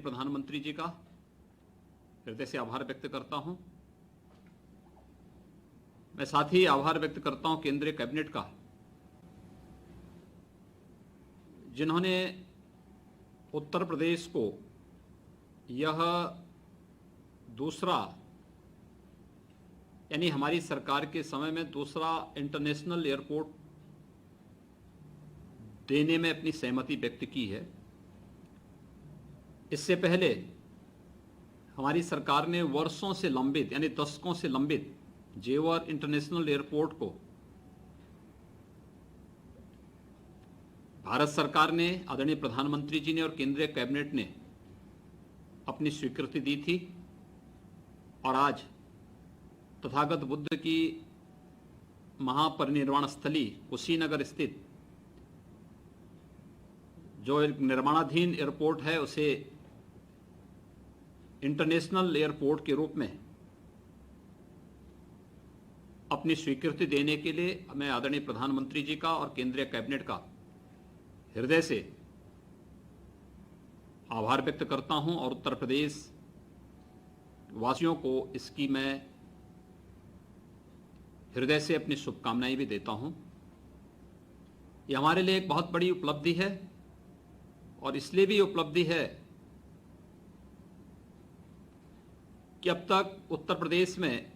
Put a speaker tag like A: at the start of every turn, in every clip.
A: प्रधानमंत्री जी का हृदय से आभार व्यक्त करता हूं। मैं साथ ही आभार व्यक्त करता हूं केंद्रीय कैबिनेट का, जिन्होंने उत्तर प्रदेश को यह दूसरा, यानी हमारी सरकार के समय में दूसरा इंटरनेशनल एयरपोर्ट देने में अपनी सहमति व्यक्त की है। इससे पहले हमारी सरकार ने वर्षों से लंबित, यानी दशकों से लंबित जेवर इंटरनेशनल एयरपोर्ट को भारत सरकार ने, आदरणीय प्रधानमंत्री जी ने और केंद्रीय कैबिनेट ने अपनी स्वीकृति दी थी। और आज तथागत बुद्ध की महापरिनिर्वाण स्थली कुशीनगर स्थित जो एक निर्माणाधीन एयरपोर्ट है, उसे इंटरनेशनल एयरपोर्ट के रूप में अपनी स्वीकृति देने के लिए मैं आदरणीय प्रधानमंत्री जी का और केंद्रीय कैबिनेट का हृदय से आभार व्यक्त करता हूं और उत्तर प्रदेश वासियों को इसकी मैं हृदय से अपनी शुभकामनाएं भी देता हूं। यह हमारे लिए एक बहुत बड़ी उपलब्धि है और इसलिए भी उपलब्धि है कि अब तक उत्तर प्रदेश में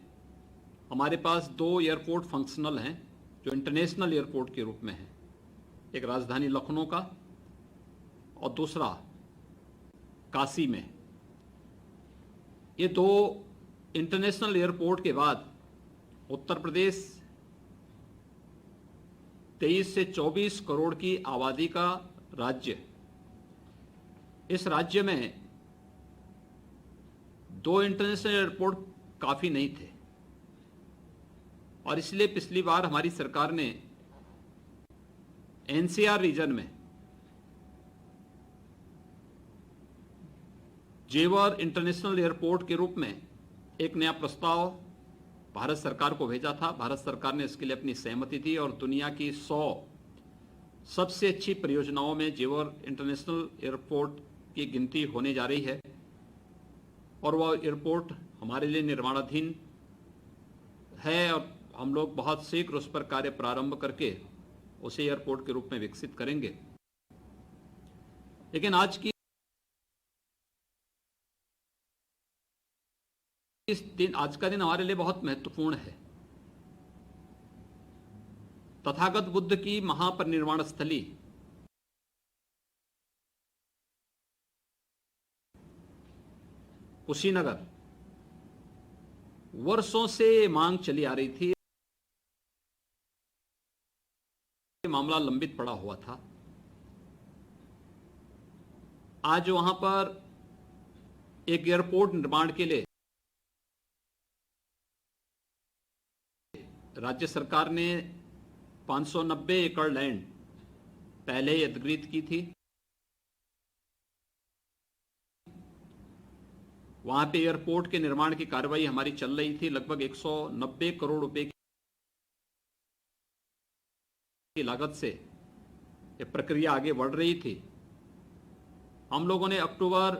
A: हमारे पास दो एयरपोर्ट फंक्शनल हैं जो इंटरनेशनल एयरपोर्ट के रूप में हैं। एक राजधानी लखनऊ का और दूसरा काशी में। ये दो इंटरनेशनल एयरपोर्ट के बाद उत्तर प्रदेश 23 से 24 करोड़ की आबादी का राज्य। इस राज्य में दो इंटरनेशनल एयरपोर्ट काफी नहीं थे और इसलिए पिछली बार हमारी सरकार ने एनसीआर रीजन में जेवर इंटरनेशनल एयरपोर्ट के रूप में एक नया प्रस्ताव भारत सरकार को भेजा था। भारत सरकार ने इसके लिए अपनी सहमति दी और दुनिया की 100 सबसे अच्छी परियोजनाओं में जेवर इंटरनेशनल एयरपोर्ट की गिनती होने जा रही है और वह एयरपोर्ट हमारे लिए निर्माणाधीन है और हम लोग बहुत शीघ्र उस पर कार्य प्रारंभ करके उसे एयरपोर्ट के रूप में विकसित करेंगे। लेकिन आज का दिन हमारे लिए बहुत महत्वपूर्ण है। तथागत बुद्ध की महापरिनिर्वाण स्थली कुशीनगर वर्षों से मांग चली आ रही थी, मामला लंबित पड़ा हुआ था। आज वहां पर एक एयरपोर्ट निर्माण के लिए राज्य सरकार ने 590 एकड़ लैंड पहले ही अधिग्रहित की थी। वहां पे एयरपोर्ट के निर्माण की कार्रवाई हमारी चल रही थी। लगभग 190 करोड़ रुपए की लागत से यह प्रक्रिया आगे बढ़ रही थी। हम लोगों ने अक्टूबर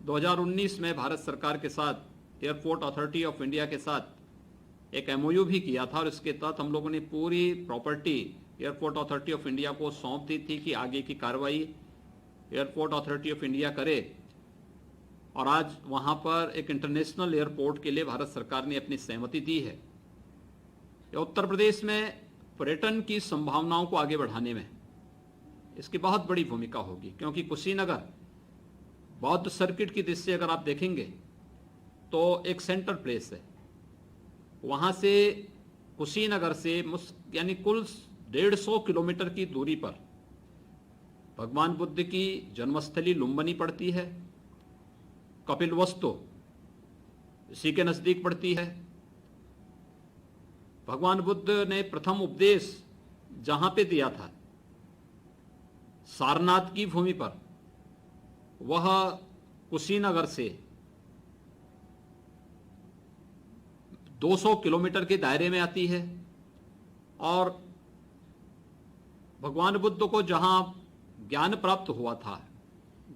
A: 2019 में भारत सरकार के साथ एयरपोर्ट अथॉरिटी ऑफ इंडिया के साथ एक एमओयू भी किया था और इसके तहत हम लोगों ने पूरी property airport authority of India को सौंप दी थी कि आगे की कार्रवाई एयरपोर्ट अथॉरिटी ऑफ इंडिया करे। और आज वहां पर एक इंटरनेशनल एयरपोर्ट के लिए भारत सरकार ने अपनी सहमति दी है। उत्तर प्रदेश में पर्यटन की संभावनाओं को आगे बढ़ाने में इसकी बहुत बड़ी भूमिका होगी, क्योंकि कुशीनगर बौद्ध सर्किट की दृष्टि अगर आप देखेंगे तो एक सेंटर प्लेस है। वहां से कुशीनगर से यानी कुल 150 किलोमीटर की दूरी पर भगवान बुद्ध की जन्मस्थली लुम्बिनी पड़ती है, कपिलवस्तु इसी के नजदीक पड़ती है। भगवान बुद्ध ने प्रथम उपदेश जहां पे दिया था सारनाथ की भूमि पर, वह कुशीनगर से 200 किलोमीटर के दायरे में आती है और भगवान बुद्ध को जहां ज्ञान प्राप्त हुआ था,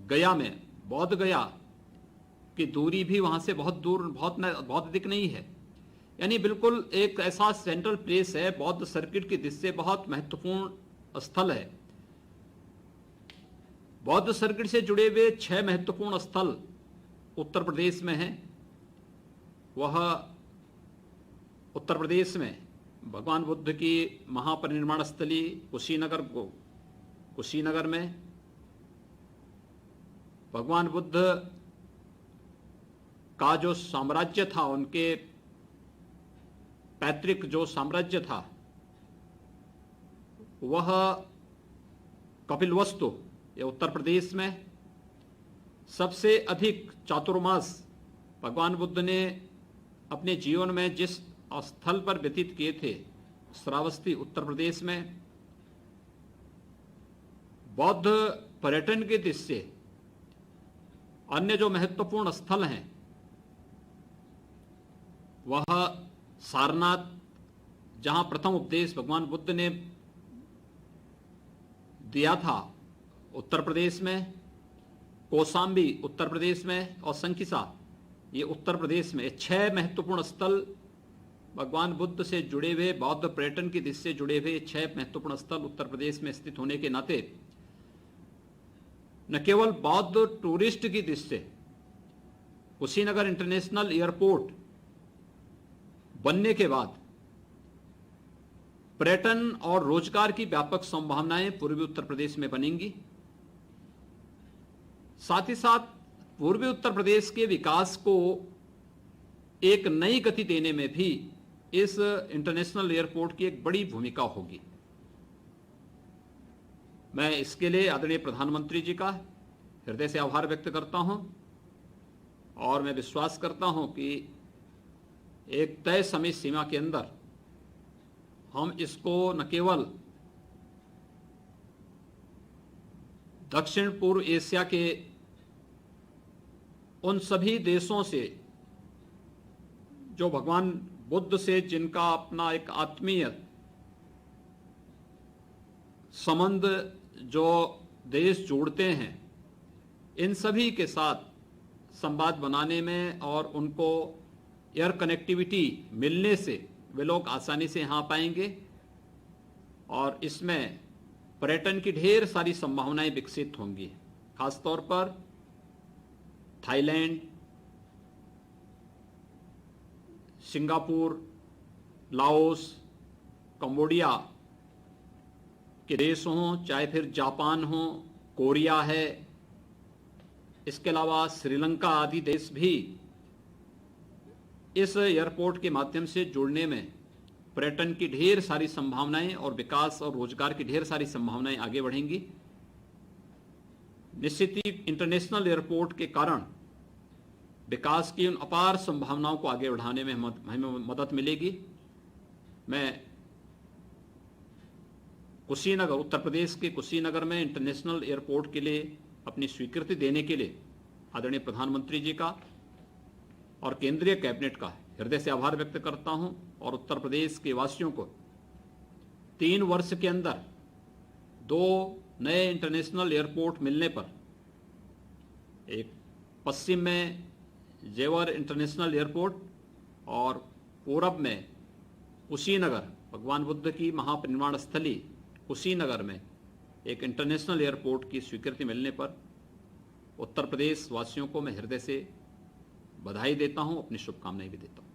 A: गया में, बौद्ध गया की दूरी भी वहां से बहुत दूर, बहुत अधिक नहीं है। यानी बिल्कुल एक ऐसा सेंट्रल प्लेस है, बौद्ध सर्किट की दृष्टि से बहुत महत्वपूर्ण स्थल है। बौद्ध सर्किट से जुड़े हुए 6 महत्वपूर्ण स्थल उत्तर प्रदेश में हैं। वह उत्तर प्रदेश में भगवान बुद्ध की महापरिनिर्वाण स्थली कुशीनगर में भगवान बुद्ध का जो साम्राज्य था, उनके पैतृक जो साम्राज्य था, वह कपिलवस्तु, ये उत्तर प्रदेश में सबसे अधिक चातुर्मास भगवान बुद्ध ने अपने जीवन में जिस स्थल पर व्यतीत किए थे, श्रावस्ती उत्तर प्रदेश में। बौद्ध पर्यटन के दृष्टि से अन्य जो महत्वपूर्ण स्थल हैं, वह सारनाथ, जहां प्रथम उपदेश भगवान बुद्ध ने दिया था, उत्तर प्रदेश में। कौशाम्बी उत्तर प्रदेश में, और संकिसा, ये उत्तर प्रदेश में। 6 महत्वपूर्ण स्थल भगवान बुद्ध से जुड़े हुए, बौद्ध पर्यटन की दृष्टि से जुड़े हुए 6 महत्वपूर्ण स्थल उत्तर प्रदेश में स्थित होने के नाते न केवल बौद्ध टूरिस्ट की दृष्टि से कुशीनगर इंटरनेशनल एयरपोर्ट बनने के बाद पर्यटन और रोजगार की व्यापक संभावनाएं पूर्वी उत्तर प्रदेश में बनेंगी। साथ ही साथ पूर्वी उत्तर प्रदेश के विकास को एक नई गति देने में भी इस इंटरनेशनल एयरपोर्ट की एक बड़ी भूमिका होगी। मैं इसके लिए आदरणीय प्रधानमंत्री जी का हृदय से आभार व्यक्त करता हूं, और मैं विश्वास करता हूं कि एक तय समय सीमा के अंदर हम इसको न केवल दक्षिण पूर्व एशिया के उन सभी देशों से जो भगवान बुद्ध से जिनका अपना एक आत्मीय संबंध जो देश जोड़ते हैं, इन सभी के साथ संवाद बनाने में और उनको एयर कनेक्टिविटी मिलने से वे लोग आसानी से यहाँ पाएंगे, और इसमें पर्यटन की ढेर सारी संभावनाएं विकसित होंगी। खासतौर पर थाईलैंड, सिंगापुर, लाओस, कंबोडिया के देश हों, चाहे फिर जापान हो, कोरिया है, इसके अलावा श्रीलंका आदि देश भी इस एयरपोर्ट के माध्यम से जुड़ने में पर्यटन की ढेर सारी संभावनाएं और विकास और रोजगार की ढेर सारी संभावनाएं आगे बढ़ेंगी। निश्चित ही इंटरनेशनल एयरपोर्ट के कारण विकास की उन अपार संभावनाओं को आगे बढ़ाने में हमें मदद मिलेगी। मैं कुशीनगर, उत्तर प्रदेश के कुशीनगर में इंटरनेशनल एयरपोर्ट के लिए अपनी स्वीकृति देने के लिए आदरणीय प्रधानमंत्री जी का और केंद्रीय कैबिनेट का हृदय से आभार व्यक्त करता हूं, और उत्तर प्रदेश के वासियों को 3 वर्ष के अंदर 2 नए इंटरनेशनल एयरपोर्ट मिलने पर, एक पश्चिम में जेवर इंटरनेशनल एयरपोर्ट और पूरब में कुशीनगर, भगवान बुद्ध की महापरिनिर्वाण स्थली कुशीनगर में एक इंटरनेशनल एयरपोर्ट की स्वीकृति मिलने पर उत्तर प्रदेश वासियों को मैं हृदय से बधाई देता हूं, अपनी शुभकामनाएं भी देता हूं।